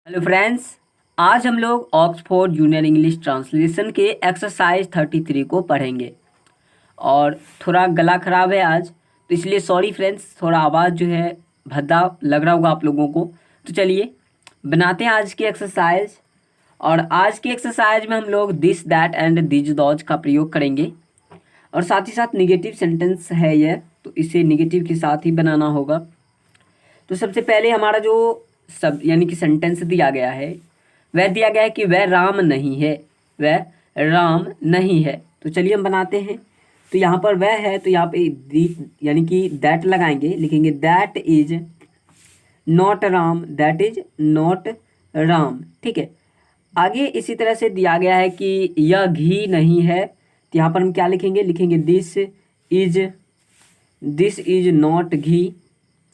Hello friends. आज हम लोग ऑक्सफोर्ड जूनियर इंग्लिश ट्रांसलेशन के एक्सरसाइज 33 को पढ़ेंगे। और थोड़ा गला ख़राब है आज, तो इसलिए सॉरी फ्रेंड्स, थोड़ा आवाज़ जो है भद्दा लग रहा होगा आप लोगों को। तो चलिए बनाते हैं आज की एक्सरसाइज। और आज की एक्सरसाइज में हम लोग this that and these those का प्रयोग करेंगे। और साथ ही साथ निगेटिव सेंटेंस है यह, तो इसे निगेटिव के साथ ही बनाना होगा। तो सबसे पहले हमारा जो सब यानी कि सेंटेंस दिया गया है, वह दिया गया है कि वह राम नहीं है, वह राम नहीं है। तो चलिए हम बनाते हैं। तो यहाँ पर वह है, तो यहाँ पे दी यानी कि दैट लगाएंगे, लिखेंगे that is not Ram, that is not Ram. ठीक है। आगे इसी तरह से दिया गया है कि यह घी नहीं है, तो यहाँ पर हम क्या लिखेंगे, लिखेंगे this is not ghee,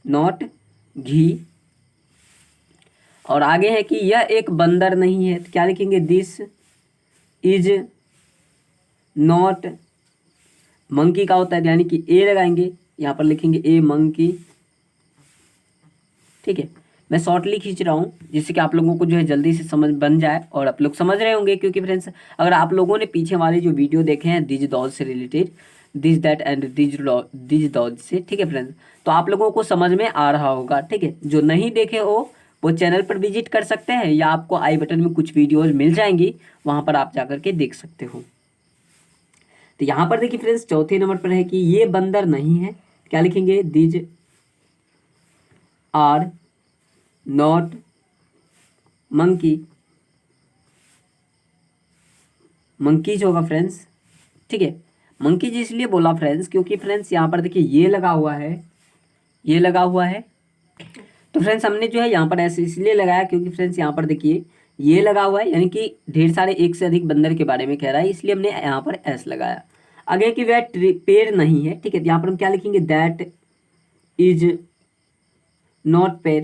not ghee. और आगे है कि यह एक बंदर नहीं है, तो क्या लिखेंगे, दिस इज नॉट मंकी का होता है, यानी कि ए लगाएंगे, यहाँ पर लिखेंगे ए मंकी। ठीक है। मैं शॉर्टली खींच रहा हूँ जिससे कि आप लोगों को जो है जल्दी से समझ बन जाए, और आप लोग समझ रहे होंगे, क्योंकि फ्रेंड्स अगर आप लोगों ने पीछे वाले जो वीडियो देखे हैं दिज दॉज से related, this that and these those से, ठीक है फ्रेंड्स, तो आप लोगों को समझ में आ रहा होगा। ठीक है। जो नहीं देखे हो वो चैनल पर विजिट कर सकते हैं, या आपको आई बटन में कुछ वीडियोज मिल जाएंगी, वहाँ पर आप जाकर के देख सकते हो। तो यहाँ पर देखिए फ्रेंड्स, चौथे नंबर पर है कि ये बंदर नहीं है, क्या लिखेंगे, these are not monkey, monkeys होगा फ्रेंड्स। ठीक है। मंकीज इसलिए बोला फ्रेंड्स क्योंकि फ्रेंड्स यहाँ पर देखिए ये लगा हुआ है, ये लगा हुआ है। तो फ्रेंड्स हमने जो है यहाँ पर ऐसे इसलिए लगाया क्योंकि फ्रेंड्स यहाँ पर देखिए ये लगा हुआ है, यानी कि ढेर सारे एक से अधिक बंदर के बारे में कह रहा है, इसलिए हमने यहाँ पर एस लगाया। आगे कि वह पेड़ नहीं है, ठीक है, तो यहाँ पर हम क्या लिखेंगे, दैट इज नॉट पेड़,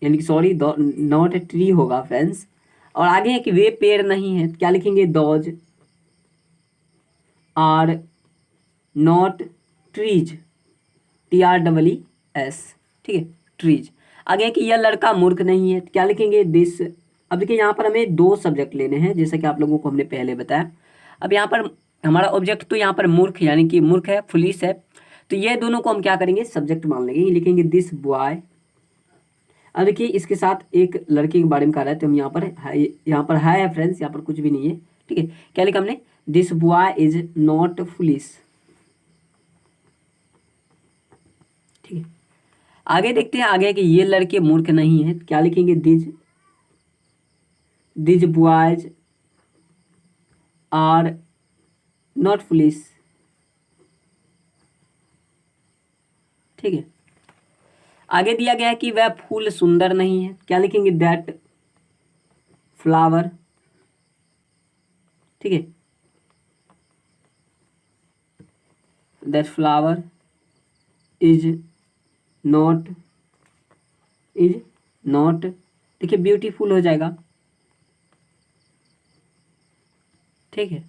यानी कि सॉरी नॉट ट्री होगा फ्रेंड्स। और आगे है कि वे पेड़ नहीं है, तो क्या लिखेंगे, those are not trees, TREES। ठीक है, ट्रीज। आगे है कि यह लड़का मूर्ख नहीं है, तो क्या लिखेंगे, दिस। अब देखिए यहाँ पर हमें दो सब्जेक्ट लेने हैं, जैसा कि आप लोगों को हमने पहले बताया। अब यहाँ पर हमारा ऑब्जेक्ट तो यहाँ पर मूर्ख यानी कि मूर्ख है, फुलिश है, तो ये दोनों को हम क्या करेंगे, सब्जेक्ट मान लेंगे, लिखेंगे दिस बॉय। अब देखिए इसके साथ एक लड़के के बारे में कह रहा है, तो हम यहाँ पर है फ्रेंड्स, यहाँ पर कुछ भी नहीं है। ठीक है। क्या लिखा हमने, this boy is not foolish. ठीक है। आगे देखते हैं, आगे कि ये लड़के मूर्ख नहीं है, क्या लिखेंगे, these boys are not foolish. ठीक है। आगे दिया गया है कि वह फूल सुंदर नहीं है, क्या लिखेंगे, दैट फ्लावर। ठीक है, दैट फ्लावर इज नॉट देखिए ब्यूटीफुल हो जाएगा। ठीक है।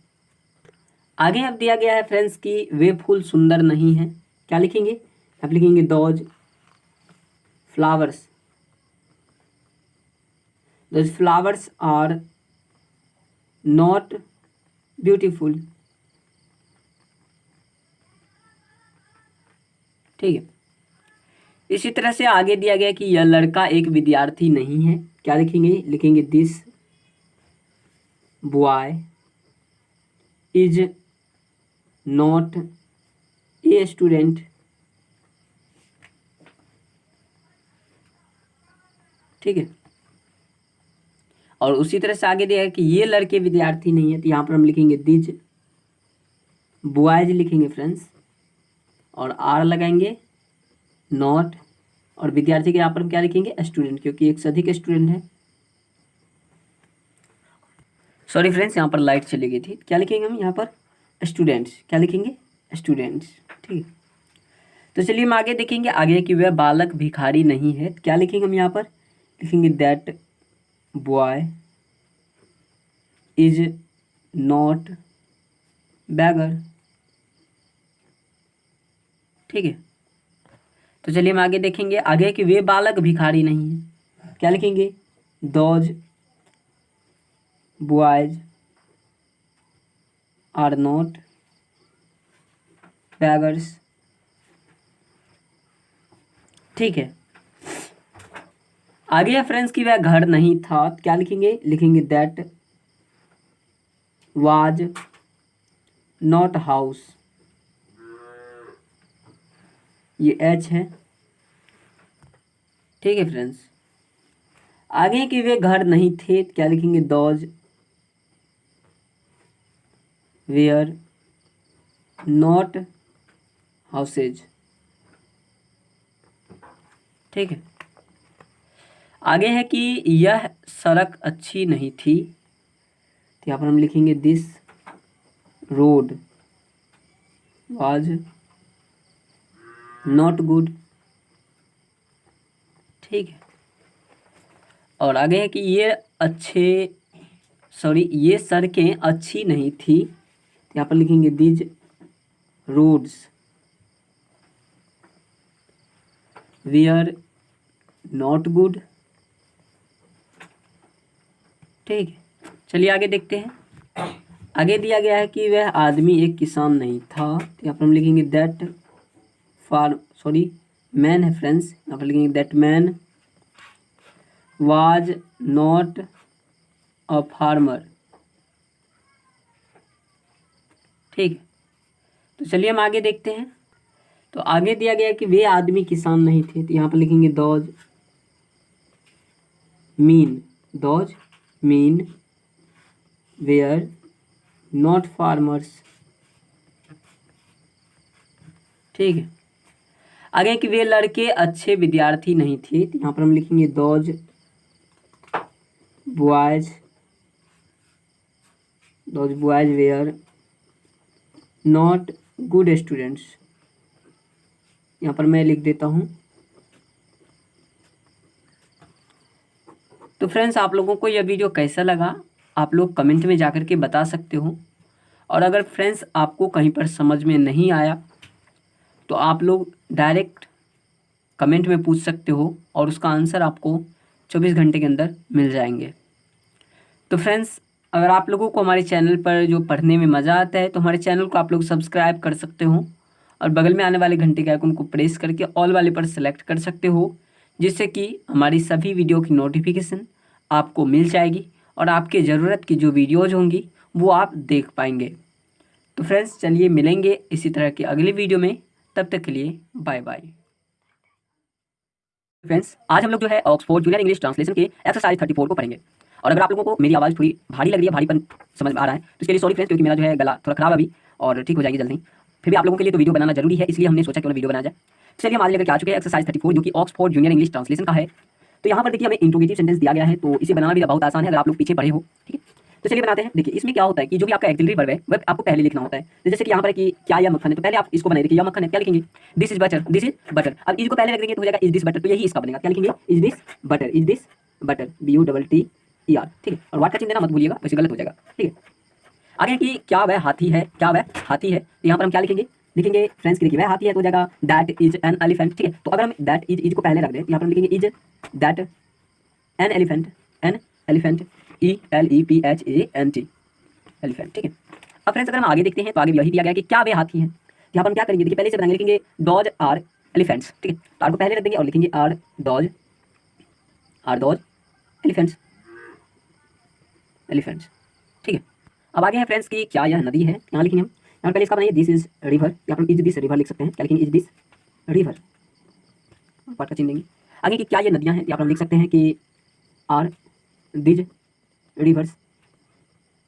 आगे अब दिया गया है फ्रेंड्स कि वे फूल सुंदर नहीं है, क्या लिखेंगे, आप लिखेंगे those flowers are not beautiful. ठीक है। इसी तरह से आगे दिया गया कि यह लड़का एक विद्यार्थी नहीं है, क्या लिखेंगे, लिखेंगे this boy is not a student. ठीक है। और उसी तरह से आगे दिया है कि ये लड़के विद्यार्थी नहीं है, तो यहाँ पर हम लिखेंगे दिज बॉयज लिखेंगे फ्रेंड्स, और आर लगाएंगे नॉट, और विद्यार्थी के यहाँ पर हम क्या लिखेंगे, स्टूडेंट, क्योंकि एक से अधिक स्टूडेंट है। सॉरी फ्रेंड्स, यहाँ पर लाइट चली गई थी, क्या लिखेंगे हम यहाँ पर, स्टूडेंट्स, क्या लिखेंगे, स्टूडेंट्स। ठीक है। तो चलिए हम आगे देखेंगे, आगे कि वह बालक भिखारी नहीं है, क्या लिखेंगे हम यहाँ पर, लिखेंगे that boy is not beggar. ठीक है। तो चलिए हम आगे देखेंगे, आगे कि वे बालक भिखारी नहीं है, क्या लिखेंगे, those boys are not beggars. ठीक है, आगे है फ्रेंड्स कि वह घर नहीं था, तो क्या लिखेंगे, लिखेंगे दैट वाज नॉट हाउस, ये एच है। ठीक है फ्रेंड्स, आगे कि वे घर नहीं थे, तो क्या लिखेंगे, दोज वेयर नॉट हाउसेज। ठीक है, आगे है कि यह सड़क अच्छी नहीं थी, तो यहाँ पर हम लिखेंगे this road was not good. ठीक है, और आगे है कि ये सड़कें अच्छी नहीं थी, तो यहाँ पर लिखेंगे these roads were not good. ठीक है, चलिए आगे देखते हैं। आगे दिया गया है कि वह आदमी एक किसान नहीं था, तो यहाँ पर हम लिखेंगे दैट मैन है फ्रेंड्स, यहाँ पर लिखेंगे that man was not a farmer. ठीक है, तो चलिए हम आगे देखते हैं। तो आगे दिया गया कि वे आदमी किसान नहीं थे, तो यहाँ पर लिखेंगे those men were not farmers. ठीक है, आगे कि वे लड़के अच्छे विद्यार्थी नहीं थे, तो यहाँ पर हम लिखेंगे those boys were not good students. यहाँ पर मैं लिख देता हूँ। तो फ्रेंड्स, आप लोगों को यह वीडियो कैसा लगा आप लोग कमेंट में जाकर के बता सकते हो। और अगर फ्रेंड्स आपको कहीं पर समझ में नहीं आया तो आप लोग डायरेक्ट कमेंट में पूछ सकते हो और उसका आंसर आपको 24 घंटे के अंदर मिल जाएंगे। तो फ्रेंड्स, अगर आप लोगों को हमारे चैनल पर जो पढ़ने में मज़ा आता है तो हमारे चैनल को आप लोग सब्सक्राइब कर सकते हो और बगल में आने वाले घंटे के आइकन को प्रेस करके ऑल वाले पर सेलेक्ट कर सकते हो, जिससे कि हमारी सभी वीडियो की नोटिफिकेशन आपको मिल जाएगी और आपके ज़रूरत की जो वीडियोज़ होंगी वो आप देख पाएंगे। तो फ्रेंड्स, चलिए मिलेंगे इसी तरह की अगली वीडियो में, तब तक के लिए बाय बाय। फ्रेंड्स, आज हम लोग जो है ऑक्सफोर्ड जूनियर इंग्लिश ट्रांसलेशन के एक्सरसाइज 34 को पढ़ेंगे। और अगर आप लोगों को मेरी आवाज़ थोड़ी भारी लग रही है, भारीपन समझ में आ रहा है, तो इसके लिए सॉरी फ्रेंड्स, क्योंकि मेरा जो है गला थोड़ा खराब है अभी और ठीक हो जाएगी जल्दी। फिर भी आप लोगों के लिए तो वीडियो बनाना जरूरी है, इसलिए हमने सोचा क्यों वीडियो बनाया जाए। चलिए हम आज लेकर आ चुके हैं एक्सरसाइज 34, जो कि ऑक्सफोर्ड जूनियर इंग्लिश ट्रांसलेशन का है। तो यहाँ पर देखिए हमें इंट्रोगेटिव सेंटेंस दिया गया है, तो इसे बनाना भी बहुत आसान है अगर आप लोग पीछे पढ़े हो। ठीक है, तो चलिए बनाते हैं। देखिए इसमें क्या होता है कि जो भी आपका एक्सिलरी वर्ब है वह आपको पहले लिखना होता है। तो जैसे कि यहाँ पर कि क्या यह मक्खन है, तो पहले आप इसको बनाए। देखिए यह मक्खन है, क्या लिखेंगे, this is butter, this is butter. अब इसको पहले रख देंगे तो हो जाएगा इज दिस बटर, तो यही इसका बनेगा, क्या लिखेंगे, is this butter, is this butter, BUTTER। ठीक है, और वाट का चिन्ह देना मत भूलिएगा, वैसे गलत हो जाएगा। ठीक है, आगे कि क्या वह हाथी है, क्या वह हाथी है, तो यहाँ पर हम क्या लिखेंगे, लिखेंगे फ्रेंड्स कि देखिए वह हाथी है तो हो जाएगा दैट इज एन एलिफेंट। ठीक है, तो अगर हम दैट इज को पहले रख दें, यहाँ पर हम लिखेंगे is that an elephant, ELEPHANT elephant. ठीक है, अब फ्रेंड्स अगर हम आगे देखते हैं तो आगे यही दिया गया कि क्या वे हाथी हैं। यहाँ पर हम क्या करेंगे, देखिए पहले से बनाएंगे, लिखेंगे डॉज आर एलिफेंट्स। ठीक है, तो आर को पहले रख देंगे और लिखेंगे आर डॉज एलिफेंट्स। ठीक है, अब आगे है फ्रेंड्स कि क्या यह नदी है, यहाँ लिखेंगे हम, यहाँ पहले इसका बनाइए दिस इज रिवर, यहाँ पर इज दिस रिवर लिख सकते हैं, क्या लिखेंगे, इज दिस रिवर, पार्ट का चिन्ह देंगे। आगे कि क्या ये नदियाँ हैं, यहाँ पर हम लिख सकते हैं कि आर दिज रिवर्स।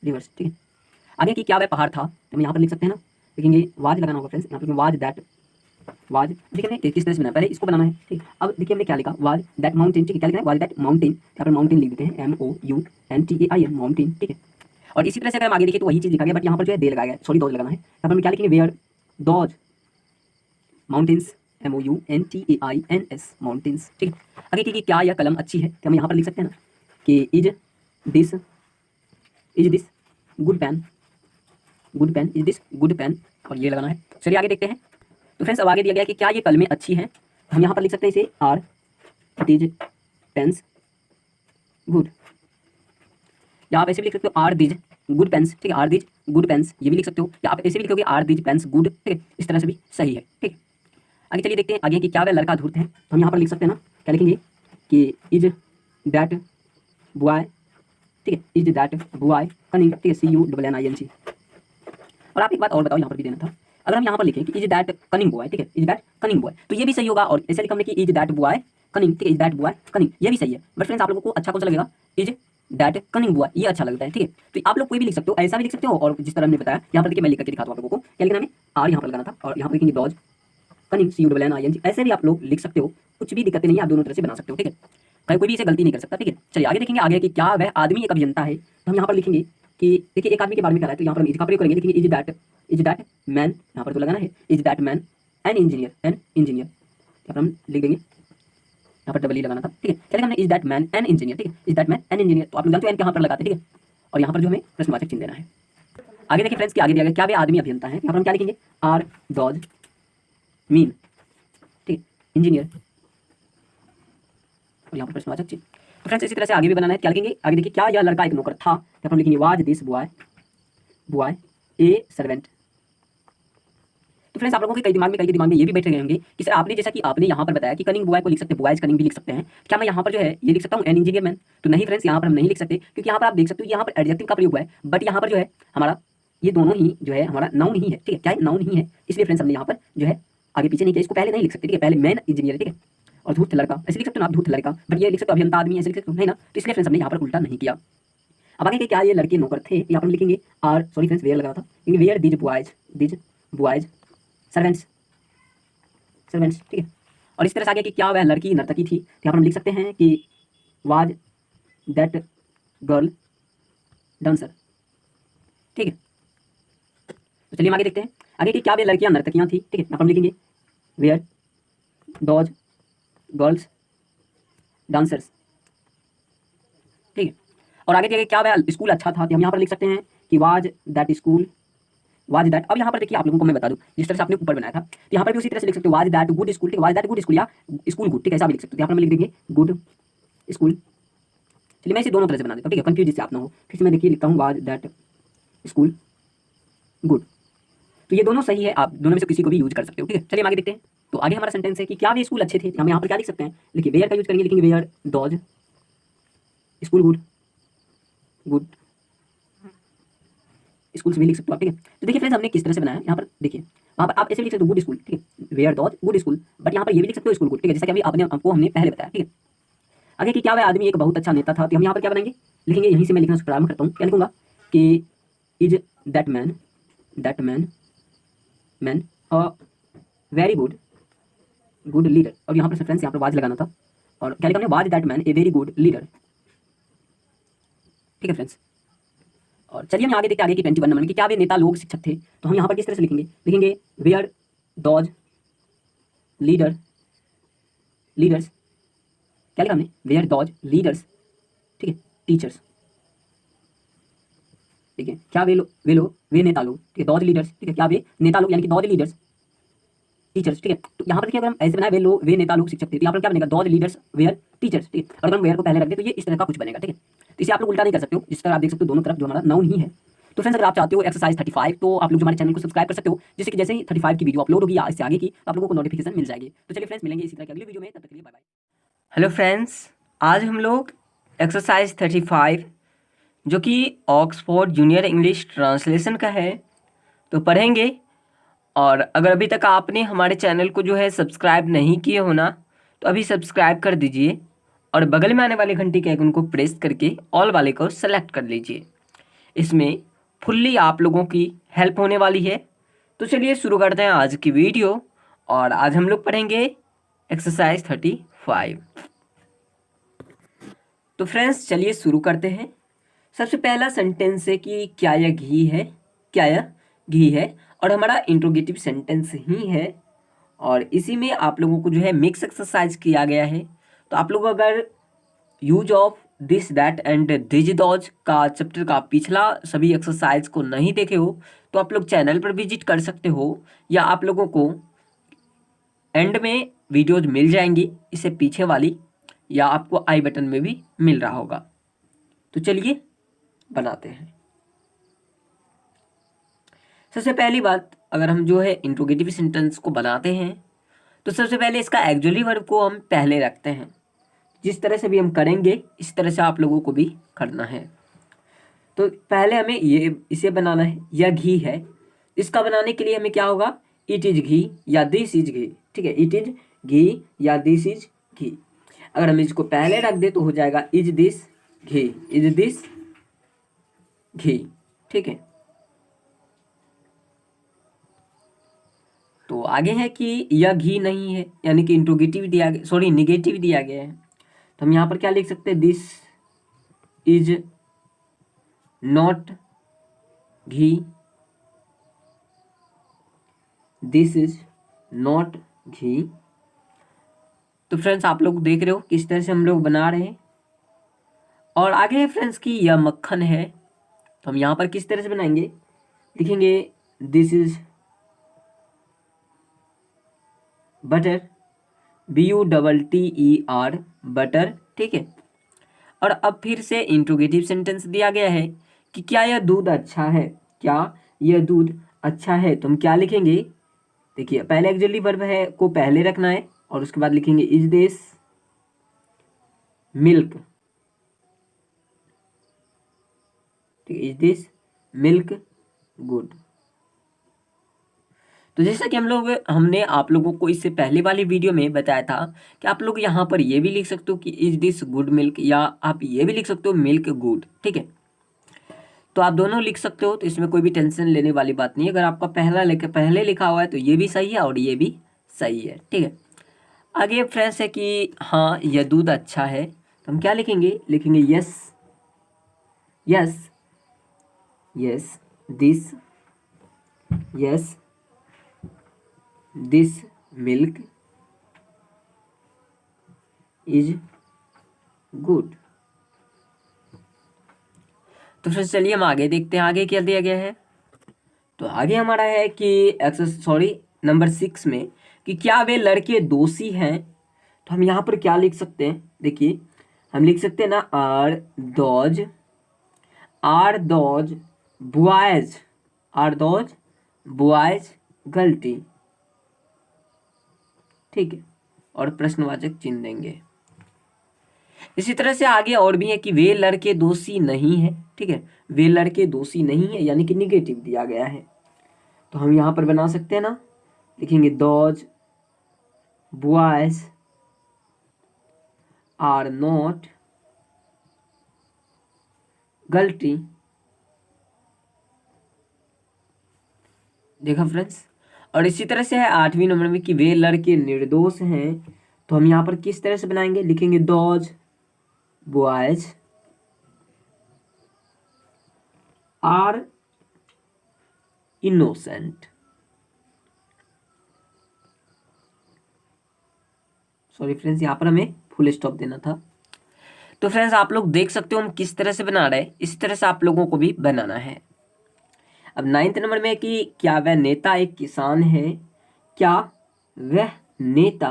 ठीक है, आगे कि क्या वह पहाड़ था, तो हम यहाँ पर लिख सकते हैं ना, लिखेंगे वाज लगाना होगा फ्रेंड्स, यहाँ पर वाज दैट, वाज देखिए हमने किस तरह से बनाया, पहले इसको बनाना है। ठीक, अब देखिए हमने क्या लिखा, वाज दैट माउंटेन। ठीक है, क्या लिखा है, वाज दैट माउंटेन, यहाँ पर माउंटेन लिख देते हैं MOUNTAIN माउंटेन। ठीक है, और इसी तरह से अगर हम आगे देखिए तो वही चीज़ लिखा गया, बट यहाँ पर जो है दे लगाया गया, सॉरी दोज लगाना है। यहाँ पर हम क्या लिखेंगे, were those mountains, MOUNTAINS mountains. ठीक है, आगे कि क्या यह कलम अच्छी है, तो हम यहाँ पर लिख सकते हैं ना कि is this good pen, is this good pen, और ये लगाना है। चलिए आगे देखते हैं। तो फ्रेंड्स अब आगे दिया गया कि क्या ये कलमें अच्छी हैं, हम यहाँ पर लिख सकते हैं इसे are it is pens good. या आप ऐसे भी लिख सकते हो आर दीज गुड पेन्स, ठीक है, आर दीज गुड पेन्स, ये भी लिख सकते हो। या आप ऐसे भी लिखोगे आर दीज पेन्स गुड, ठीक है, इस तरह से भी सही है, ठीक। आगे चलिए देखते हैं आगे कि क्या वह लड़का धूर्त है। तो हम यहाँ पर लिख सकते हैं ना, क्या लिखेंगे कि इज दैट बॉय, ठीक है, इज दैट बॉय कनिंग, ठीक है, CUNNING। और आप एक बात और बताओ, यहाँ पर भी देना था, अगर हम यहाँ पर लिखें कि इज दैट कनिंग बॉय, ठीक है, इज दैट कनिंग बॉय, तो ये भी सही होगा। और ऐसे लिखा हमने कि इज दैट बॉय कनिंग, ठीक है, इज दैट बॉय कनिंग, ये भी सही है। बट फ्रेंड्स आप लोगों को अच्छा कौन सा लगेगा, इज दैट कनिंग बॉय, ये अच्छा लगता है, ठीक है। तो आप लोग कोई भी लिख सकते हो, ऐसा भी लिख सकते हो, और जिस तरह हमने बताया यहाँ पर देखिए मैं लिख करके दिखाता हूँ आप लोगों को, क्या लिखना हमें, आर यहाँ पर लगाना था, और यहाँ पर लिखेंगे डॉज कनिंग, CUNNING, ऐसे भी आप लोग लिख सकते हो, कुछ भी दिक्कत नहीं है, आप दोनों तरह से बना सकते हो, ठीक है, कोई भी इसे गलती नहीं कर सकता, ठीक है। चलिए आगे देखेंगे आगे कि क्या वह आदमी एक अभियंता है। तो हम यहाँ पर लिखेंगे कि देखिए एक आदमी के बारे में क्या है, तो यहाँ पर हम इसका प्रयोग करेंगे, लिखेंगे इज दैट मैन, यहाँ पर तो लगाना है is that man an engineer, यहाँ पर हम लिख देंगे, यहाँ पर डबल ई लगाना था, ठीक है, क्या लिखा हमने, is that man an engineer, ठीक है, is that man an engineer. तो आप लोग जानते हो एन कहाँ पर लगाते हैं, ठीक है, और यहाँ पर जो हमें प्रश्नवाचक चिन्ह देना है। आगे देखिए फ्रेंड्स कि आगे दिया गया क्या वे आदमी अभियंता है, यहाँ पर हम क्या लिखेंगे, आर डॉज मीन, ठीक है, इंजीनियर, और यहाँ पर प्रश्नवाचक चिन्ह। तो फ्रेंड्स इसी तरह से आगे भी बनाना है, क्या लिखेंगे आगे देखिए, क्या यह लड़का एक नौकर था, यहाँ पर हम लिखेंगे was this boy A servant. तो फ्रेंड्स आप लोगों के कई दिमाग में ये भी बैठ रहे होंगे कि सर आपने जैसा कि आपने यहाँ पर बताया कि कनिंग बॉय को लिख सकते हैं, बॉयज कनिंग भी लिख सकते हैं, क्या मैं यहाँ पर जो है ये लिख सकता हूँ एन इंजीनियर मैन। तो नहीं फ्रेंड्स, यहाँ पर हम नहीं लिख सकते, क्योंकि यहाँ पर आप देख सकते हो यहाँ पर एडजेक्टिव का प्रयोग हुआ है, बट यहाँ पर जो है हमारा ये दोनों ही जो है हमारा नाउन ही है, ठीक है, क्या है, नाउन ही है, इसलिए फ्रेंड्स हमने यहाँ पर जो है आगे पीछे नहीं किया, इसको पहले नहीं लिख सकते, ठीक है, पहले मैन इंजीनियर, ठीक है, और धूर्त लड़का ऐसे लिख सकते हो ना आप, धूर्त लड़का, बट ये लिख सकते हो अभियंता आदमी, ऐसे लिख सकते हो नहीं ना, तो इसलिए फ्रेंड्स हमने यहाँ पर उल्टा नहीं किया। अब आगे क्या ये लड़के नौकर थे, यहाँ पर लिखेंगे आर, सॉरी फ्रेंड्स वेयर लगा था, वेयर दिज बॉयज सर्वेंट्स, ठीक है। और इस तरह से आगे कि क्या वह लड़की नर्तकी थी, तो यहाँ पर हम लिख सकते हैं कि वाज दैट गर्ल डांसर, ठीक है। तो चलिए हम आगे देखते हैं आगे कि क्या वे लड़कियां नर्तकियां थी, ठीक है, यहाँ पर हम लिखेंगे वेयर डॉज गर्ल्स डांसर्स, ठीक है। और आगे देखिए क्या वह स्कूल अच्छा था, तो हम यहाँ पर लिख सकते हैं कि was that school was that. अब यहाँ पर देखिए आप लोगों को मैं बता दूं, जिस तरह से आपने ऊपर बनाया था, तो यहाँ पर भी उसी तरह से लिख सकते हो वाज दैट गुड स्कूल, ठीक है, वाज दैट गुड स्कूल या स्कूल गुड, ठीक है, ऐसा भी लिख सकते हो। यहाँ पर हम लिख देंगे गुड स्कूल। चलिए मैं इसे दोनों तरह से बना देता हूँ, ठीक है, कंफ्यूज जिससे आप ना हो। फिर से मैं देखिए लिखता हूँ वाज दैट स्कूल गुड, तो ये दोनों सही है, आप दोनों में से किसी को भी यूज कर सकते हो, ठीक है। चलिए हम आगे देखते हैं। तो आगे हमारा सेंटेंस है कि क्या वे स्कूल अच्छे थे, हम यहाँ पर क्या लिख सकते हैं, देखिए वेयर का यूज करेंगे, लिखेंगे were those school good school से भी लिख सकते हो आप, ठीक है। तो देखिए फ्रेंड्स हमने किस तरह से बनाया, यहाँ पर देखिए वहाँ पर आप ऐसे भी लिख सकते हो गुड स्कूल, ठीक है, were those good school, but यहाँ पर ये भी लिख सकते हो स्कूल गुड, ठीक है, जैसा कि अभी आपने आपको हमने पहले बताया, ठीक है। आगे कि क्या वह आदमी एक बहुत अच्छा नेता था, तो हम यहाँ पर क्या बनाएंगे, लिखेंगे यहीं से मैं लिखना प्रारंभ करता हूँ, क्या लिखूंगा कि is that man a very good leader, और यहाँ पर फ्रेंड्स यहाँ पर वाज लगाना था, और क्या लिखा हमने, was that man a very good leader, ठीक है फ्रेंड्स। और चलिए हम आगे देखते हैं आगे की 21 नंबर में कि क्या वे नेता लोग शिक्षक थे, तो हम यहाँ पर किस तरह से लिखेंगे वेयर डॉज लीडर्स, क्या लिखा हमने, वेयर डॉज लीडर्स, ठीक है, टीचर्स, ठीक है, क्या वे नेता लोग, ठीक है, डॉज लीडर्स, ठीक है, क्या वे नेता लोग यानी कि डॉज लीडर्स टीचर्स, ठीक है। तो यहाँ पर देखिए अगर हम ऐसे बनाए वे नेता लोग शिक्षक थे, तो यहाँ पर क्या बनेगा, डॉज लीडर्स वेयर टीचर्स, ठीक है। और अगर हम वेयर को पहले रख दे तो ये इस तरह का कुछ बनेगा, ठीक है। तो इसे आप लोग उल्टा नहीं कर सकते हो, जिस तरह आप देख सकते हो दोनों तरफ जो हमारा नाउन ही है। तो फ्रेंड्स अगर आप चाहते हो एक्सरसाइज 35, तो आप लोग जो हमारे चैनल को सब्सक्राइब कर सकते हो, जिससे कि जैसे ही 35 की वीडियो अपलोड होगी या इससे आगे की, तो आप लोगों को नोटिफिकेशन मिल जाएगी। तो चलिए फ्रेंड्स मिलेंगे इसी तरह की अगली वीडियो में, तब तक के लिए बाय बाय। हेलो फ्रेंड्स, आज हम लोग एक्सरसाइज 35 जो कि ऑक्सफोर्ड जूनियर इंग्लिश ट्रांसलेशन का है तो पढ़ेंगे। और अगर अभी तक आपने हमारे चैनल को जो है सब्सक्राइब नहीं किए हो ना, तो अभी सब्सक्राइब कर दीजिए और बगल में आने वाले घंटी के आइकन को प्रेस करके ऑल वाले को सेलेक्ट कर लीजिए। इसमें फुल्ली आप लोगों की हेल्प होने वाली है। तो चलिए शुरू करते हैं आज की वीडियो, और आज हम लोग पढ़ेंगे एक्सरसाइज 35। तो फ्रेंड्स चलिए शुरू करते हैं। सबसे पहला सेंटेंस है कि क्या यह घी है, और हमारा इंट्रोगेटिव सेंटेंस ही है, और इसी में आप लोगों को जो है मिक्स एक्सरसाइज किया गया है। तो आप लोग अगर use of this that and these those का चैप्टर का पिछला सभी एक्सरसाइज को नहीं देखे हो, तो आप लोग चैनल पर विजिट कर सकते हो, या आप लोगों को एंड में वीडियोज मिल जाएंगी इससे पीछे वाली, या आपको आई बटन में भी मिल रहा होगा। तो चलिए बनाते हैं। सबसे पहली बात, अगर हम जो है इंट्रोगेटिव सेंटेंस को बनाते हैं तो सबसे पहले इसका एक्जुअली वर्ब को हम पहले रखते हैं। जिस तरह से भी हम करेंगे इस तरह से आप लोगों को भी करना है। तो पहले हमें इसे बनाना है। यह घी है, इसका बनाने के लिए हमें क्या होगा, इट इज घी या दिस इज घी। ठीक है, इट इज घी या दिस इज घी। अगर हम इसको पहले रख दे तो हो जाएगा is this ghee, is this ghee. ठीक है, तो आगे है कि यह घी नहीं है, यानी कि इंट्रोगेटिव दिया गया, सॉरी निगेटिव दिया गया है। तो हम यहाँ पर क्या लिख सकते हैं, this is not ghee, this is not ghee. तो फ्रेंड्स आप लोग देख रहे हो किस तरह से हम लोग बना रहे हैं। और आगे है फ्रेंड्स कि यह मक्खन है, तो हम यहाँ पर किस तरह से बनाएंगे, लिखेंगे this is butter, BUTTER butter. ठीक है, और अब फिर से इंट्रोगेटिव सेंटेंस दिया गया है कि क्या यह दूध अच्छा है, क्या यह दूध अच्छा है। तो हम क्या लिखेंगे, देखिए पहले एक्जुअली वर्ब है को पहले रखना है और उसके बाद लिखेंगे इज दिस मिल्क। ठीक है, इज दिस मिल्क गुड। तो जैसा कि हमने आप लोगों को इससे पहले वाली वीडियो में बताया था कि आप लोग यहाँ पर ये भी लिख सकते हो कि इज दिस गुड मिल्क, या आप ये भी लिख सकते हो मिल्क गुड। ठीक है, तो आप दोनों लिख सकते हो, तो इसमें कोई भी टेंशन लेने वाली बात नहीं है। अगर आपका पहले लिखा हुआ है तो ये भी सही है और ये भी सही है। ठीक है, आगे फ्रेंड्स है कि हाँ यह दूध अच्छा है, तो हम क्या लिखेंगे, लिखेंगे yes, yes, yes this, yes this milk is good. तो फिर चलिए हम आगे देखते हैं आगे क्या दिया गया है। तो आगे हमारा है कि नंबर 6 में कि क्या वे लड़के दोषी हैं। तो हम यहाँ पर क्या लिख सकते हैं, देखिए हम लिख सकते हैं ना, आर दोज बॉयज गलती। ठीक है, और प्रश्नवाचक चिन्ह देंगे। इसी तरह से आगे और भी है कि वे लड़के दोषी नहीं है। ठीक है, वे लड़के दोषी नहीं है, यानी कि निगेटिव दिया गया है। तो हम यहाँ पर बना सकते हैं ना, लिखेंगे दोज बॉयज आर नॉट गलती। देखा फ्रेंड्स, और इसी तरह से है 8वीं नंबर में कि वे लड़के निर्दोष हैं। तो हम यहाँ पर किस तरह से बनाएंगे, लिखेंगे those boys are innocent. Sorry friends, यहाँ पर हमें फुल स्टॉप देना था। तो फ्रेंड्स आप लोग देख सकते हो हम किस तरह से बना रहे हैं, इस तरह से आप लोगों को भी बनाना है। अब 9th नंबर में कि क्या वह नेता एक किसान है, क्या वह नेता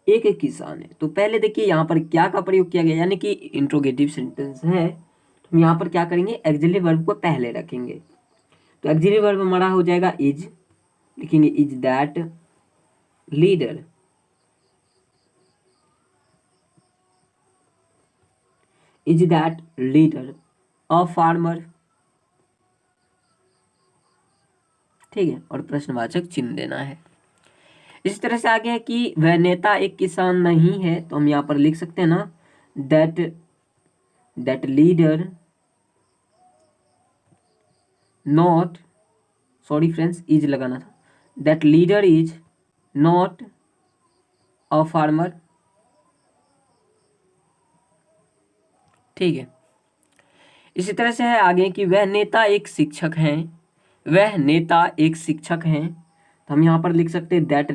एक किसान है। तो पहले देखिए यहाँ पर क्या का प्रयोग किया गया, यानी कि इंट्रोगेटिव सेंटेंस है, तो हम यहाँ पर क्या करेंगे, एक्सिलरी वर्ब को पहले रखेंगे। तो एक्सिलरी वर्ब हमारा हो जाएगा इज, लिखेंगे is that leader, is that leader a farmer. ठीक है, और प्रश्नवाचक चिन्ह देना है। इस तरह से आगे है कि वह नेता एक किसान नहीं है। तो हम यहाँ पर लिख सकते हैं ना, that leader not, sorry friends is लगाना था, that leader is not a farmer. ठीक है, इसी तरह से है आगे कि वह नेता एक शिक्षक हैं, वह नेता एक शिक्षक हैं। तो हम यहाँ पर लिख सकते हैं that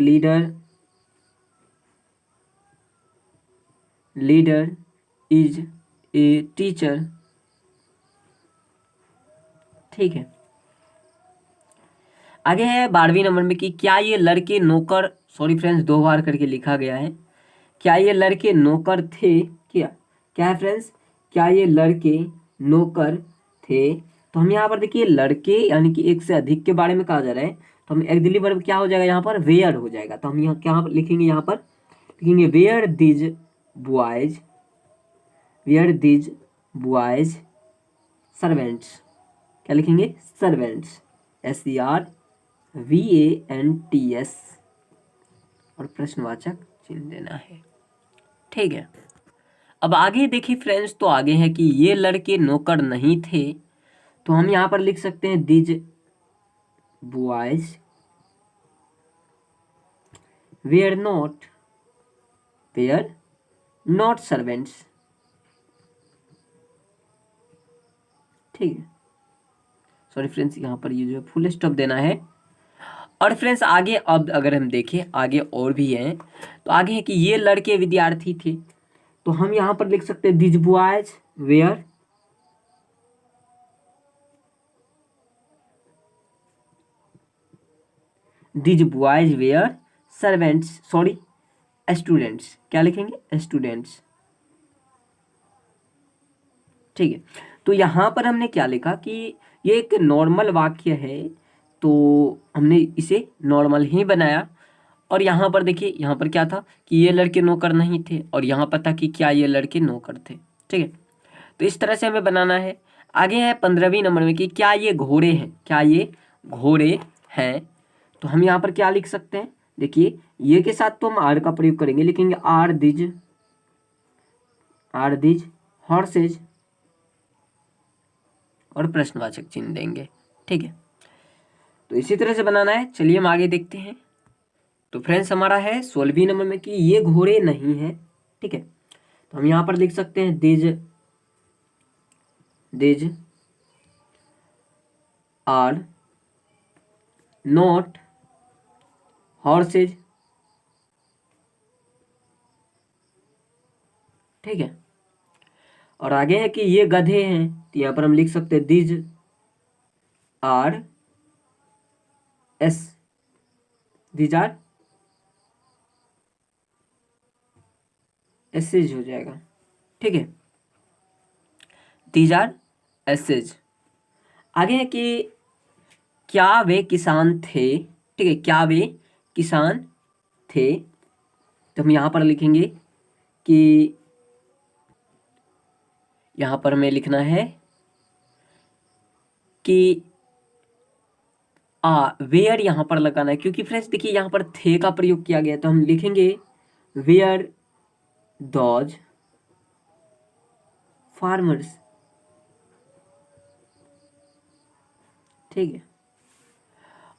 leader is a teacher. ठीक है, आगे है 12वीं नंबर में कि क्या ये लड़के नौकर, सॉरी फ्रेंड्स 2 बार करके लिखा गया है, क्या ये लड़के नौकर थे, क्या क्या है फ्रेंड्स, क्या ये लड़के नौकर थे। तो हम यहाँ पर देखिए लड़के यानी कि एक से अधिक के बारे में कहा जा रहा है, तो हम एक्सिलरी वर्ब क्या हो जाएगा यहाँ पर, वेयर हो जाएगा। तो हम यहाँ क्या लिखेंगे, यहाँ पर लिखेंगे were these boys, were these boys servants. क्या लिखेंगे, सर्वेंट्स, SERVANTS और प्रश्नवाचक चिन्ह देना है। ठीक है, अब आगे देखिए फ्रेंड्स, तो आगे है कि ये लड़के नौकर नहीं थे, तो हम यहाँ पर लिख सकते हैं these boys were not servants. ठीक है, सॉरी फ्रेंड्स, यहाँ पर ये जो है फुल स्टॉप देना है। और फ्रेंड्स आगे अब अगर हम देखें, आगे और भी हैं, तो आगे है कि ये लड़के विद्यार्थी थे, तो हम यहाँ पर लिख सकते हैं these boys were servants, sorry students. क्या लिखेंगे, स्टूडेंट्स। ठीक है, तो यहाँ पर हमने क्या लिखा कि ये एक नॉर्मल वाक्य है, तो हमने इसे नॉर्मल ही बनाया। और यहाँ पर देखिए, यहाँ पर क्या था कि ये लड़के नौकर नहीं थे, और यहाँ पर था कि क्या ये लड़के नौकर थे। ठीक है, तो इस तरह से हमें बनाना है। आगे है 15वीं नंबर में कि क्या ये घोड़े हैं, क्या ये घोड़े हैं। तो हम यहाँ पर क्या लिख सकते हैं, देखिए ये के साथ तो हम आर का प्रयोग करेंगे, लिखेंगे आर दिज हॉर्सेज और प्रश्नवाचक चिन्ह देंगे। ठीक है, तो इसी तरह से बनाना है। चलिए हम आगे देखते हैं। तो फ्रेंड्स हमारा है 16वीं नंबर में कि ये घोड़े नहीं है। ठीक है, तो हम यहाँ पर लिख सकते हैं दिज आर नॉट हॉर्सेज। ठीक है, और आगे है कि ये गधे हैं, तो यहाँ पर हम लिख सकते हैं दिज आर एसेज हो जाएगा। ठीक है, दीज आर एसेज। आगे है कि क्या वे किसान थे। ठीक है, क्या वे किसान थे, तो हम यहाँ पर लिखेंगे कि यहाँ पर हमें लिखना है कि वेयर यहाँ पर लगाना है, क्योंकि फ्रेंड्स देखिए यहाँ पर थे का प्रयोग किया गया, तो हम लिखेंगे वेयर दोज फार्मर्स। ठीक है,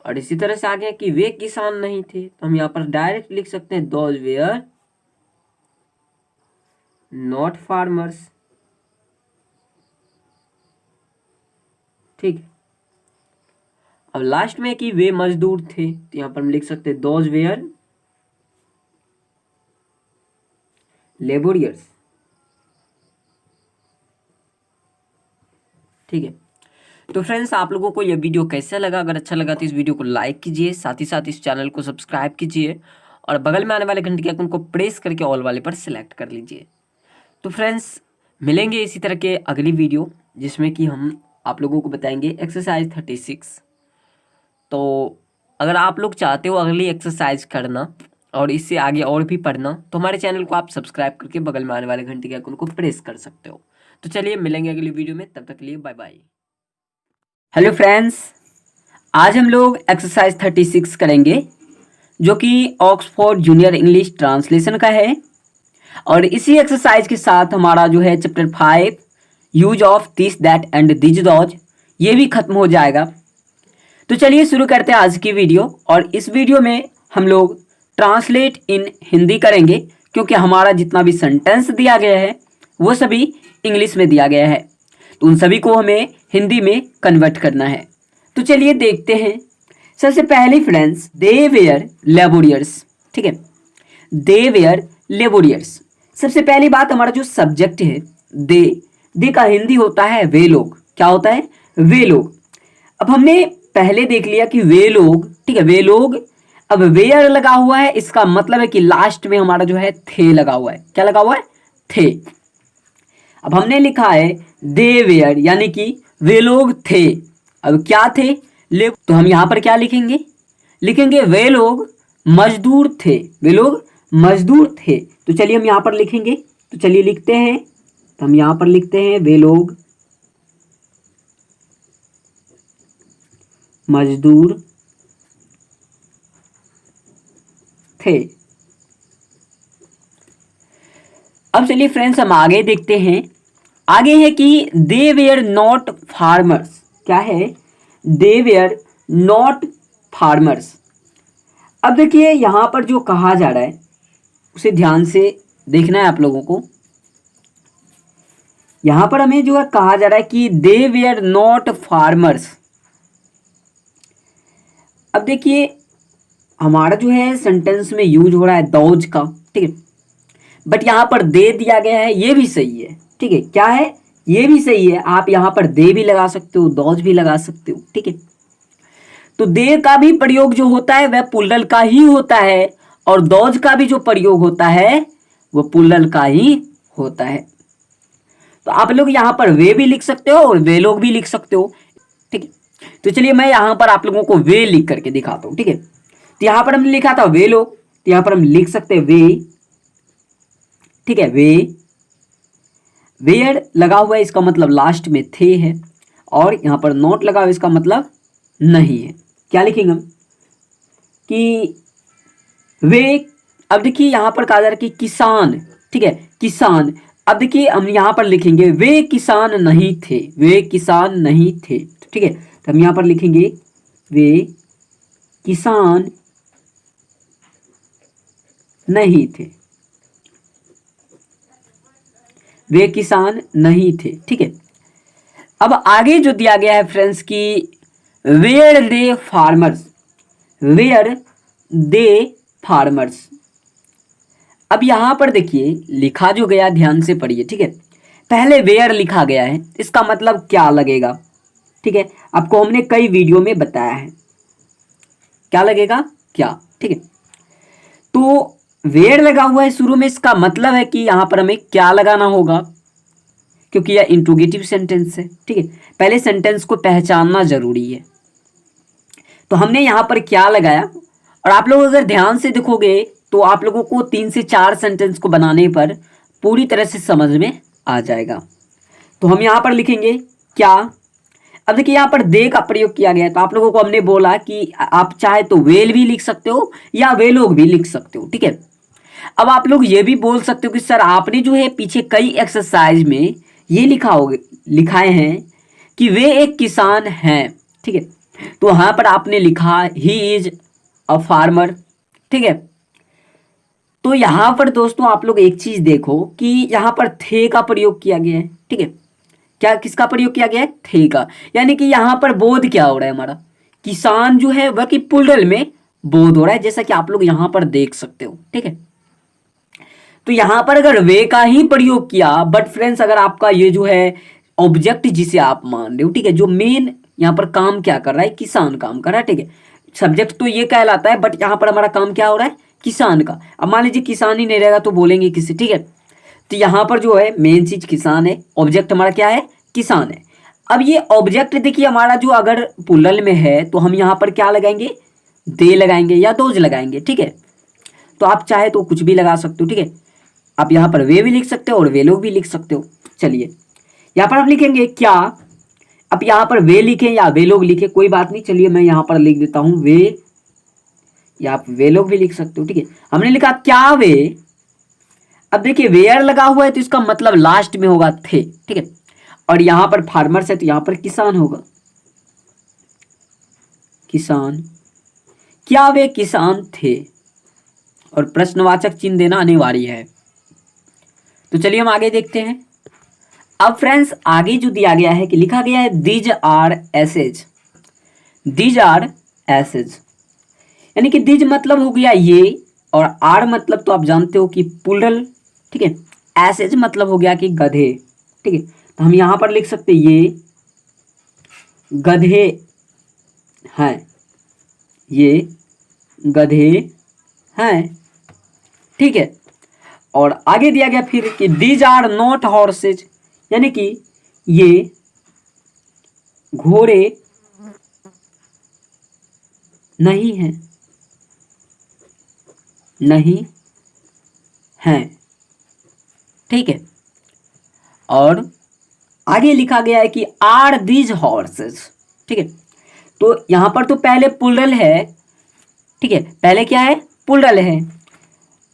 और इसी तरह से आगे कि वे किसान नहीं थे, तो हम यहाँ पर डायरेक्ट लिख सकते हैं दोज वेयर नॉट फार्मर्स। ठीक, अब लास्ट में कि वे मजदूर थे, तो यहाँ पर हम लिख सकते हैं दोज वेयर लेबोरियर्स। ठीक है, तो फ्रेंड्स आप लोगों को यह वीडियो कैसा लगा, अगर अच्छा लगा तो इस वीडियो को लाइक कीजिए, साथ ही साथ इस चैनल को सब्सक्राइब कीजिए और बगल में आने वाले घंटे के आइकन को प्रेस करके ऑल वाले पर सिलेक्ट कर लीजिए। तो फ्रेंड्स मिलेंगे इसी तरह के अगली वीडियो, जिसमें कि हम आप लोगों को बताएंगे एक्सरसाइज 36। तो अगर आप लोग चाहते हो अगली एक्सरसाइज करना और इससे आगे और भी पढ़ना, तो हमारे चैनल को आप सब्सक्राइब करके बगल में आने वाले घंटे के आइकन को प्रेस कर सकते हो। तो चलिए मिलेंगे अगली वीडियो में, तब तक के लिए बाय बाय। हेलो फ्रेंड्स, आज हम लोग एक्सरसाइज 36 करेंगे, जो कि ऑक्सफोर्ड जूनियर इंग्लिश ट्रांसलेशन का है। और इसी एक्सरसाइज के साथ हमारा जो है chapter 5 use of this that and these those, ये भी खत्म हो जाएगा। तो चलिए शुरू करते हैं आज की वीडियो। और इस वीडियो में हम लोग ट्रांसलेट इन हिंदी करेंगे, क्योंकि हमारा जितना भी सेंटेंस दिया गया है वो सभी इंग्लिश में दिया गया है, तो उन सभी को हमें हिंदी में कन्वर्ट करना है। तो चलिए देखते हैं। सबसे पहले फ्रेंड्स, दे वेयर लेबोरियर्स। ठीक है, दे वेयर लेबोरियर्स। सबसे पहली बात, हमारा जो सब्जेक्ट है दे का हिंदी होता है वे लोग। क्या होता है, वे लोग। अब हमने पहले देख लिया कि वे लोग, ठीक है, वे लोग। अब वेयर लगा हुआ है, इसका मतलब है कि लास्ट में हमारा जो है थे लगा हुआ है। क्या लगा हुआ है, थे। अब हमने लिखा है दे वेयर, यानी कि वे लोग थे। अब क्या थे, ले, तो हम यहाँ पर क्या लिखेंगे, लिखेंगे वे लोग मजदूर थे, वे लोग मजदूर थे। तो चलिए हम यहाँ पर लिखेंगे, तो चलिए लिखते हैं, तो हम यहाँ पर लिखते हैं वे लोग मजदूर थे। अब चलिए फ्रेंड्स हम आगे देखते हैं। आगे है कि दे वेयर नॉट फार्मर्स। क्या है, दे वेयर नॉट फार्मर्स। अब देखिए यहां पर जो कहा जा रहा है उसे ध्यान से देखना है आप लोगों को। यहां पर हमें जो है कहा जा रहा है कि दे वेयर नॉट फार्मर्स। अब देखिए हमारा जो है सेंटेंस में यूज हो रहा है दौज का, ठीक है, बट यहां पर दे दिया गया है, ये भी सही है, ठीक है, क्या है, ये भी सही है। आप यहां पर दे भी लगा सकते हो, दौज भी लगा सकते हो, ठीक है। तो दे का भी प्रयोग जो होता है वह प्लूरल का ही होता है, और दौज का भी जो प्रयोग होता है वह प्लूरल का ही होता है। तो आप लोग यहां पर वे भी लिख सकते हो और वे लोग भी लिख सकते हो, ठीक है। तो चलिए मैं यहां पर आप लोगों को वे लिख करके दिखाता हूं, ठीक है। तो यहां पर हमने लिखा था वे लोग, तो यहां पर हम लिख सकते हैं वे, ठीक है, वे। वेयर लगा हुआ है, इसका मतलब लास्ट में थे है, और यहां पर नॉट लगा हुआ इसका मतलब नहीं है। क्या लिखेंगे हम कि वे। अब देखिए यहां पर कहा जा रहा है कि किसान, ठीक है, किसान। अब देखिए हम यहां पर लिखेंगे वे किसान नहीं थे, वे किसान नहीं थे, ठीक है। तो हम यहां पर लिखेंगे वे किसान नहीं थे, वे किसान नहीं थे, ठीक है। अब आगे जो दिया गया है फ्रेंड्स की were they farmers, were they farmers. अब यहां पर देखिए लिखा जो गया ध्यान से पढ़िए, ठीक है। पहले वेयर लिखा गया है, इसका मतलब क्या लगेगा, ठीक है, आपको हमने कई वीडियो में बताया है क्या लगेगा क्या, ठीक है। तो वेयर लगा हुआ है शुरू में, इसका मतलब है कि यहां पर हमें क्या लगाना होगा, क्योंकि यह इंट्रोगेटिव सेंटेंस है, ठीक है। पहले सेंटेंस को पहचानना जरूरी है। तो हमने यहां पर क्या लगाया, और आप लोग अगर ध्यान से देखोगे तो आप लोगों को 3 से 4 सेंटेंस को बनाने पर पूरी तरह से समझ में आ जाएगा। तो हम यहां पर लिखेंगे क्या। अब देखिए यहां पर दे का प्रयोग किया गया है, तो आप लोगों को हमने बोला कि आप चाहे तो वेल भी लिख सकते हो या वे लोग भी लिख सकते हो, ठीक है। अब आप लोग ये भी बोल सकते हो कि सर आपने जो है पीछे कई एक्सरसाइज में ये लिखाए हैं कि वे एक किसान हैं, ठीक है। तो वहां पर आपने लिखा ही इज अ फार्मर, ठीक है। तो यहां पर दोस्तों आप लोग एक चीज देखो कि यहां पर थे का प्रयोग किया गया है, ठीक है। क्या किसका प्रयोग किया गया है, थे का। यानी कि यहां पर बोध क्या हो रहा है, हमारा किसान जो है वह कि प्लूरल में बोध हो रहा है, जैसा कि आप लोग यहां पर देख सकते हो, ठीक है। तो यहां पर अगर वे का ही प्रयोग किया, बट फ्रेंड्स अगर आपका ये जो है ऑब्जेक्ट जिसे आप मान रहे हो, ठीक है, जो मेन यहाँ पर काम क्या कर रहा है, किसान काम कर रहा है, ठीक है। सब्जेक्ट तो ये कहलाता है, बट यहाँ पर हमारा काम क्या हो रहा है, किसान का। अब मान लीजिए किसान ही नहीं रहेगा तो बोलेंगे किसी, ठीक है। तो यहाँ पर जो है मेन चीज किसान है, ऑब्जेक्ट हमारा क्या है, किसान है। अब ये ऑब्जेक्ट देखिए हमारा जो अगर प्लूरल में है तो हम यहाँ पर क्या लगाएंगे, दे लगाएंगे या दोज लगाएंगे, ठीक है। तो आप चाहे तो कुछ भी लगा सकते हो, ठीक है। आप यहाँ पर वे भी लिख सकते हो और वे लोग भी लिख सकते हो। चलिए यहाँ पर आप लिखेंगे क्या। अब यहाँ पर वे लिखें या वे लोग लिखे कोई बात नहीं, चलिए मैं यहाँ पर लिख देता हूं वे, या आप वे लोग भी लिख सकते हो, ठीक है। हमने लिखा क्या वे। अब देखिए वेयर लगा हुआ है तो इसका मतलब लास्ट में होगा थे, ठीक है। और यहां पर फार्मर्स है तो यहां पर किसान होगा, किसान। क्या वे किसान थे, और प्रश्नवाचक चिन्ह देना अनिवार्य है। तो चलिए हम आगे देखते हैं। अब फ्रेंड्स आगे जो दिया गया है कि लिखा गया है these are essays, these are essays, यानी कि दीज मतलब हो गया ये, और आर मतलब तो आप जानते हो कि प्लूरल, ठीक है। एसेज मतलब हो गया कि गधे, ठीक है। तो हम यहां पर लिख सकते ये गधे हैं, ये गधे हैं, ठीक है। और आगे दिया गया फिर कि दीज आर नॉट हॉर्सेज, यानी कि ये घोड़े नहीं हैं, नहीं हैं। ठीक है, और आगे लिखा गया है कि आर दीज हॉर्सेस। ठीक है, तो यहां पर तो पहले प्लूरल है। ठीक है, पहले क्या है, प्लूरल है।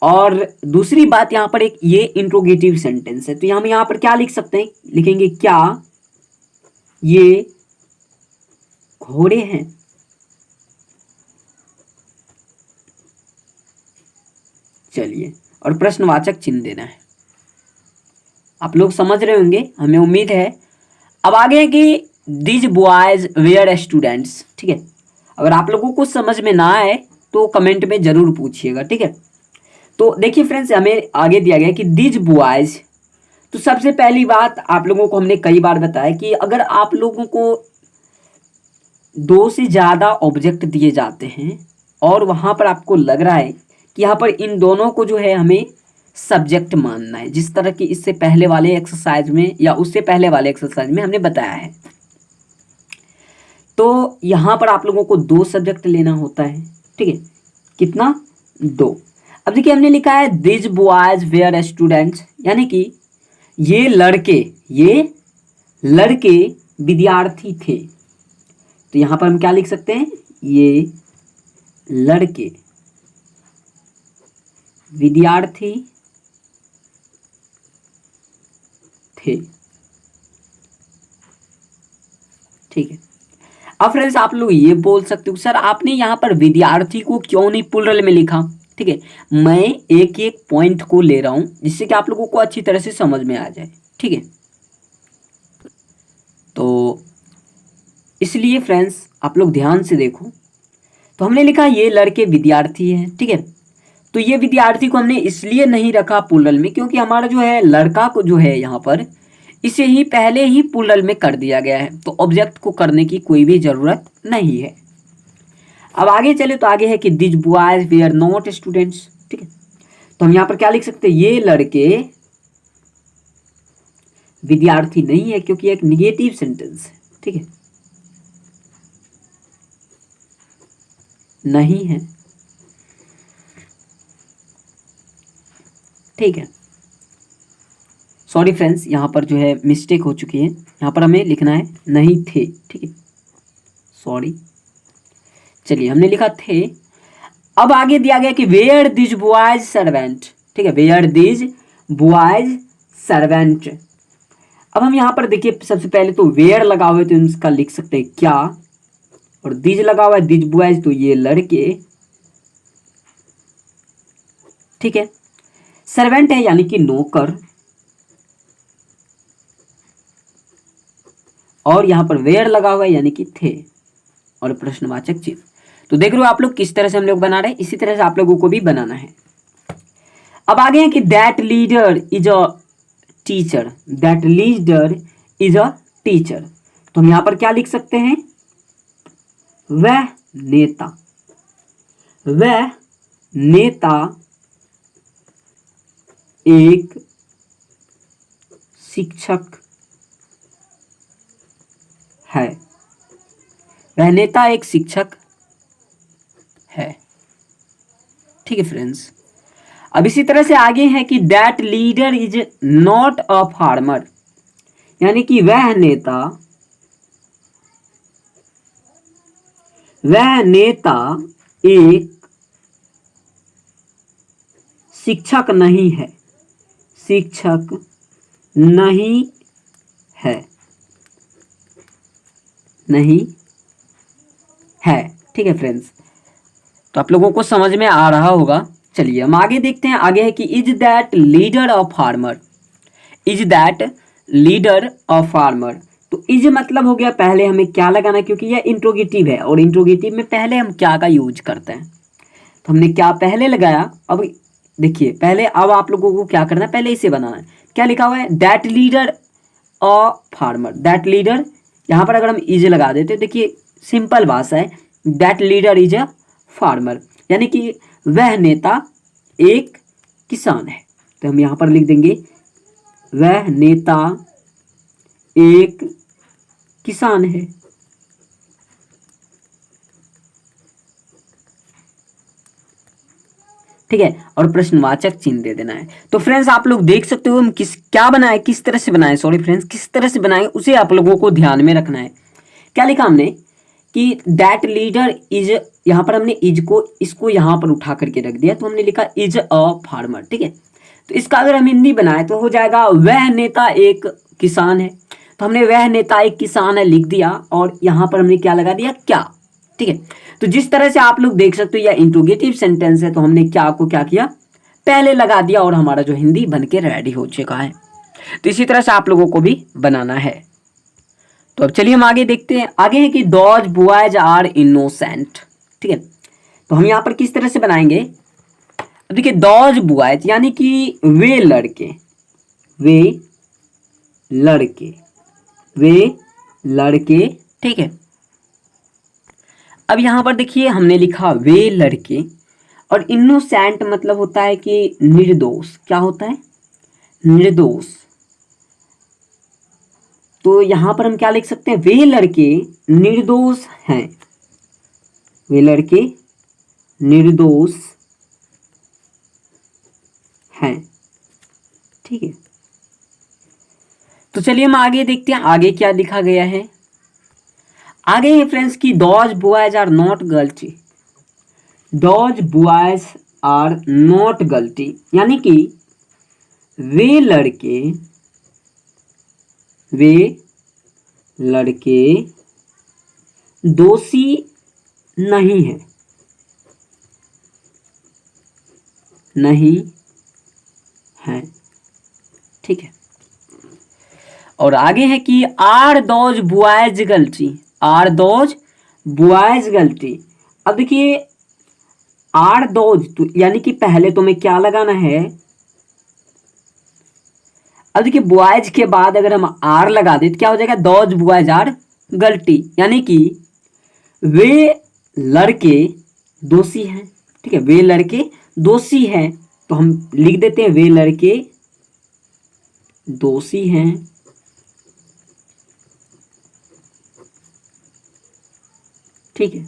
और दूसरी बात यहां पर एक ये इंट्रोगेटिव सेंटेंस है, तो हम यहां पर क्या लिख सकते हैं, लिखेंगे क्या ये घोड़े हैं। चलिए, और प्रश्नवाचक चिन्ह देना है। आप लोग समझ रहे होंगे, हमें उम्मीद है। अब आगे है कि दिज बॉयज वेयर स्टूडेंट्स। ठीक है, अगर आप लोगों को समझ में ना आए तो कमेंट में जरूर पूछिएगा। ठीक है, तो देखिए फ्रेंड्स, हमें आगे दिया गया कि दिज बॉयज। तो सबसे पहली बात आप लोगों को हमने कई बार बताया कि अगर आप लोगों को दो से ज्यादा ऑब्जेक्ट दिए जाते हैं और वहां पर आपको लग रहा है कि यहाँ पर इन दोनों को जो है हमें सब्जेक्ट मानना है, जिस तरह की इससे पहले वाले एक्सरसाइज में या उससे पहले वाले एक्सरसाइज में हमने बताया है, तो यहां पर आप लोगों को दो सब्जेक्ट लेना होता है। ठीक है, कितना, दो। अब देखिए हमने लिखा है दिज बॉयज वेयर स्टूडेंट्स, यानी कि ये लड़के विद्यार्थी थे। तो यहां पर हम क्या लिख सकते हैं, ये लड़के विद्यार्थी थे। ठीक है, अब फ्रेंड्स आप लोग ये बोल सकते हो सर आपने यहाँ पर विद्यार्थी को क्यों नहीं प्लूरल में लिखा। ठीक है, मैं एक एक पॉइंट को ले रहा हूं जिससे कि आप लोगों को अच्छी तरह से समझ में आ जाए। ठीक है, तो इसलिए फ्रेंड्स आप लोग ध्यान से देखो। तो हमने लिखा ये लड़के विद्यार्थी हैं। ठीक है, तो ये विद्यार्थी को हमने इसलिए नहीं रखा प्लूरल में क्योंकि हमारा जो है लड़का को जो है यहाँ पर इसे ही पहले ही प्लूरल में कर दिया गया है, तो ऑब्जेक्ट को करने की कोई भी जरूरत नहीं है। अब आगे चले तो आगे है कि दिज बॉयज वे आर नॉट स्टूडेंट्स। ठीक है, तो हम यहाँ पर क्या लिख सकते हैं, ये लड़के विद्यार्थी नहीं है, क्योंकि एक निगेटिव सेंटेंस है। ठीक है, नहीं है। ठीक है, सॉरी फ्रेंड्स, यहाँ पर जो है मिस्टेक हो चुकी है, यहाँ पर हमें लिखना है नहीं थे। ठीक है, सॉरी। चलिए, हमने लिखा थे। अब आगे दिया गया कि वेयर दिज बॉयज सर्वेंट। ठीक है, वेयर दिज बॉयज सर्वेंट। अब हम यहाँ पर देखिए सबसे पहले तो वेयर लगा हुआ है तो इसका लिख सकते हैं क्या, और दिज लगा हुआ है दिज बॉयज, तो ये लड़के। ठीक है, सर्वेंट है यानी कि नौकर, और यहां पर वेयर लगा हुआ है यानी कि थे, और प्रश्नवाचक चिन्ह। तो देख रहे हो आप लोग किस तरह से हम लोग बना रहे हैं, इसी तरह से आप लोगों को भी बनाना है। अब आगे है कि that leader is a teacher. That leader is a teacher, तो हम यहां पर क्या लिख सकते हैं, वह नेता, वह नेता एक शिक्षक है। वह नेता एक शिक्षक है। ठीक है फ्रेंड्स, अब इसी तरह से आगे है कि that leader is not a farmer, यानी कि वह नेता एक शिक्षक नहीं है, शिक्षक नहीं है, नहीं है। ठीक है फ्रेंड्स, तो आप लोगों को समझ में आ रहा होगा। चलिए हम आगे देखते हैं। आगे है कि is that leader of farmer. Is that leader of farmer, तो इज मतलब हो गया पहले हमें क्या लगाना, क्योंकि यह इंट्रोगेटिव है और इंट्रोगेटिव में पहले हम क्या का यूज करते हैं, तो हमने क्या पहले लगाया। अब देखिए पहले, अब आप लोगों को क्या करना है, पहले इसे बनाना है। क्या लिखा हुआ है, that leader a farmer. That leader, यहाँ पर अगर हम इज लगा देते, देखिए सिंपल भाषा है, that leader is a farmer, यानी कि वह नेता एक किसान है। तो हम यहाँ पर लिख देंगे वह नेता एक किसान है। ठीक है, और प्रश्नवाचक चिन्ह दे देना है। तो फ्रेंड्स आप लोग देख सकते हो हम क्या बनाए, किस तरह से बनाए, सॉरी फ्रेंड्स, किस तरह से बनाए उसे आप लोगों को ध्यान में रखना है। क्या लिखा हमने कि दैट लीडर इज, यहाँ पर हमने इज को, इसको यहाँ पर उठा करके रख दिया, तो हमने लिखा इज अ फार्मर। ठीक है, तो इसका अगर हम हिंदी बनाए तो हो जाएगा वह नेता एक किसान है। तो हमने वह नेता एक किसान है लिख दिया, और यहाँ पर हमने क्या लगा दिया, क्या। ठीक है, तो जिस तरह से आप लोग देख सकते हो यह इंट्रोगेटिव सेंटेंस है, तो हमने क्या को क्या किया, पहले लगा दिया, और हमारा जो हिंदी बन के रेडी हो चुका है। तो इसी तरह से आप लोगों को भी बनाना है। तो अब चलिए हम आगे देखते हैं। आगे है कि दोज बॉयज आर इनोसेंट। ठीक है, तो हम यहाँ पर किस तरह से बनाएंगे। अब देखिए दोज बॉयज यानी कि वे लड़के, वे लड़के, वे लड़के। ठीक है, अब यहाँ पर देखिए हमने लिखा वे लड़के, और इनोसेंट मतलब होता है कि निर्दोष। क्या होता है, निर्दोष। तो यहां पर हम क्या लिख सकते हैं, वे लड़के निर्दोष हैं, वे लड़के निर्दोष हैं। ठीक है, तो चलिए हम आगे देखते हैं आगे क्या लिखा गया है। आगे है फ्रेंड्स की दोज बॉयज आर नॉट गलती, दोज बॉयज आर नॉट गलती, यानी कि वे लड़के, वे लड़के दोषी नहीं है, नहीं है। ठीक है, और आगे है कि आर दोज बॉयज गलती, आर दोज बॉयज गलती। अब देखिए आर दोज तो यानी कि पहले तो मैं क्या लगाना है, अब देखिए बॉयज के बाद अगर हम आर लगा दे तो क्या हो जाएगा, दोज बॉयज आर गलती, यानी कि वे लड़के दोषी हैं। ठीक है, वे लड़के दोषी हैं, तो हम लिख देते हैं वे लड़के दोषी हैं। ठीक है,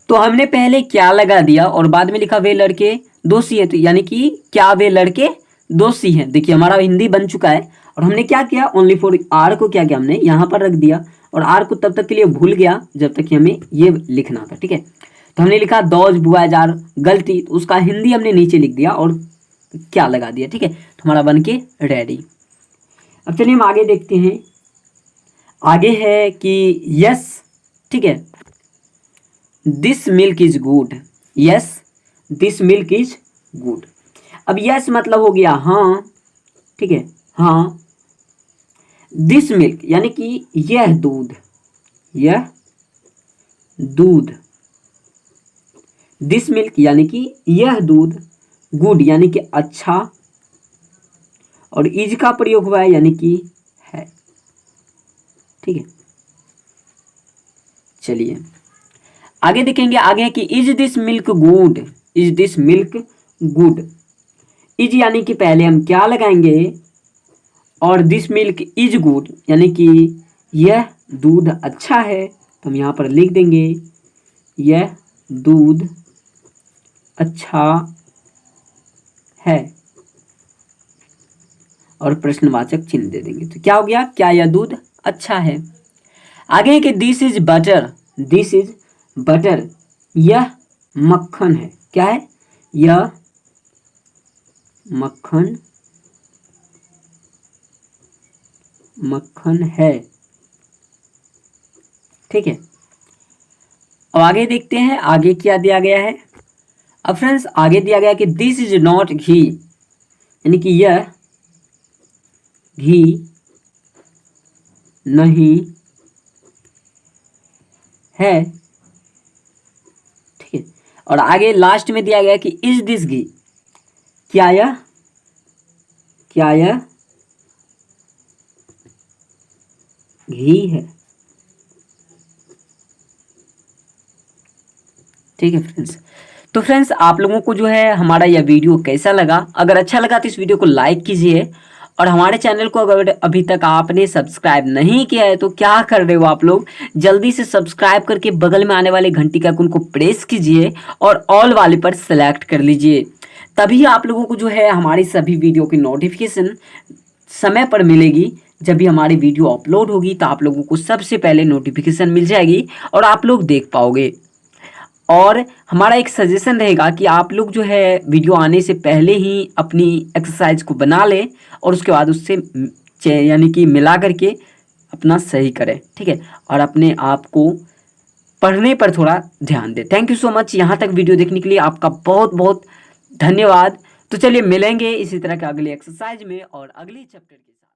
तो हमने पहले क्या लगा दिया और बाद में लिखा वे लड़के दोषी है, तो यानी कि क्या वे लड़के दोषी हैं। देखिए हमारा हिंदी बन चुका है, और हमने क्या किया, ओनली फॉर आर को क्या किया, हमने यहाँ पर रख दिया, और आर को तब तक के लिए भूल गया जब तक कि हमें ये लिखना था। ठीक है, तो हमने लिखा दोज बॉयज आर गलती, तो उसका हिंदी हमने नीचे लिख दिया और क्या लगा दिया। ठीक है, तो हमारा बन के रेडी। अब चलिए हम आगे देखते हैं। आगे है कि यस, ठीक है, this milk is good, yes this milk is good. अब यस मतलब हो गया हाँ। ठीक है, हाँ। दिस मिल्क यानी कि यह दूध, यह दूध। दिस मिल्क यानी कि यह दूध, गुड यानी कि अच्छा, और इज का प्रयोग हुआ है यानी कि है। ठीक है, चलिए आगे देखेंगे। आगे है कि is this milk good, is this milk good. Is यानी कि पहले हम क्या लगाएंगे, और दिस मिल्क इज गुड यानी कि यह दूध अच्छा है, तो हम यहाँ पर लिख देंगे यह दूध अच्छा है, और प्रश्नवाचक चिन्ह दे देंगे। तो क्या हो गया, क्या यह दूध अच्छा है। आगे है कि this is butter, this is butter, यह मक्खन है। क्या है, यह मक्खन, मक्खन है। ठीक है, अब आगे देखते हैं आगे क्या दिया गया है। अब फ्रेंड्स आगे दिया गया कि दिस इज नॉट घी, यानी कि यह घी नहीं है। ठीक है, और आगे लास्ट में दिया गया कि इज दिस घी, क्या यह, क्या यह घी है। ठीक है फ्रेंड्स, तो फ्रेंड्स आप लोगों को जो है हमारा यह वीडियो कैसा लगा, अगर अच्छा लगा तो इस वीडियो को लाइक कीजिए, और हमारे चैनल को अगर अभी तक आपने सब्सक्राइब नहीं किया है तो क्या कर रहे हो आप लोग, जल्दी से सब्सक्राइब करके बगल में आने वाले घंटी का आइकन को प्रेस कीजिए और ऑल वाले पर सेलेक्ट कर लीजिए। तभी आप लोगों को जो है हमारी सभी वीडियो की नोटिफिकेशन समय पर मिलेगी। जब भी हमारी वीडियो अपलोड होगी तो आप लोगों को सबसे पहले नोटिफिकेशन मिल जाएगी और आप लोग देख पाओगे। और हमारा एक सजेशन रहेगा कि आप लोग जो है वीडियो आने से पहले ही अपनी एक्सरसाइज को बना लें और उसके बाद उससे यानी कि मिला करके अपना सही करें, ठीक है। और अपने आप को पढ़ने पर थोड़ा ध्यान दें। थैंक यू सो मच, यहाँ तक वीडियो देखने के लिए आपका बहुत बहुत धन्यवाद। तो चलिए मिलेंगे इसी तरह के अगले एक्सरसाइज में और अगले चैप्टर के साथ।